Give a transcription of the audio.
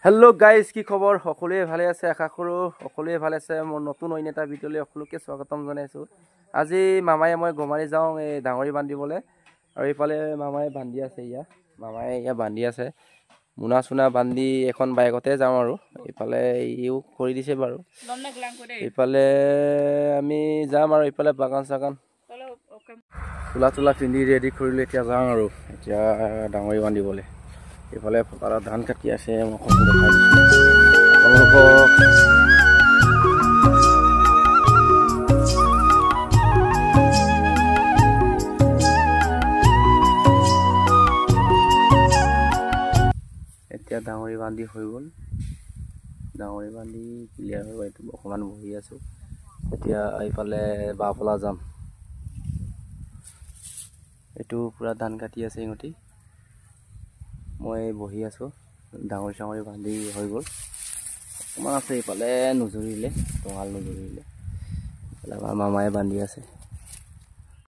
hello guys की खबर सकलोए भाले আছে আশা কৰো সকলোৱে ভালে আছে মোৰ নতুন অন্য এটা ভিডিঅ'লৈ সকলোকে স্বাগতম জনাইছো আজি মামায়ে মই গমাৰি যাওঁ এই ডাঙৰি বান্ধিবলৈ আৰু ইফালে মামায়ে বান্ধি আছে মামায়ে বান্ধি আছে মুনা সুনা বান্ধি এখন বাইকতে যাওঁ আৰু ইফালে ইও কৰি দিছে বাৰু ইফালে আমি যাম আৰু ইফালে বাগান সাগান তুলা পিন্ধি ৰেডি কৰিলে এতিয়া যাওঁ আৰু এতিয়া ডাঙৰি বান্ধিবলৈ ইফালে পথাৰত ধান কাটি আছে মই দেখাই এতিয়া ডাঙৰি বান্ধি হৈ গ'ল ডাঙৰি বান্ধি ক্লিয়াৰ হৈ এইটো অকমান বহি আছো এতিয়া ইফালে বাফলা যাম এইটো পুৰা ধান কাটি আছে ইহঁতি মই বহি আছো ডাঙৰি চাঙৰি বান্ধি হৈ গ'ল অকমান আছে ইফালে নুজুৰিলে টঙাল নুজুৰিলে আমাৰ মামায়ে বান্ধি আছে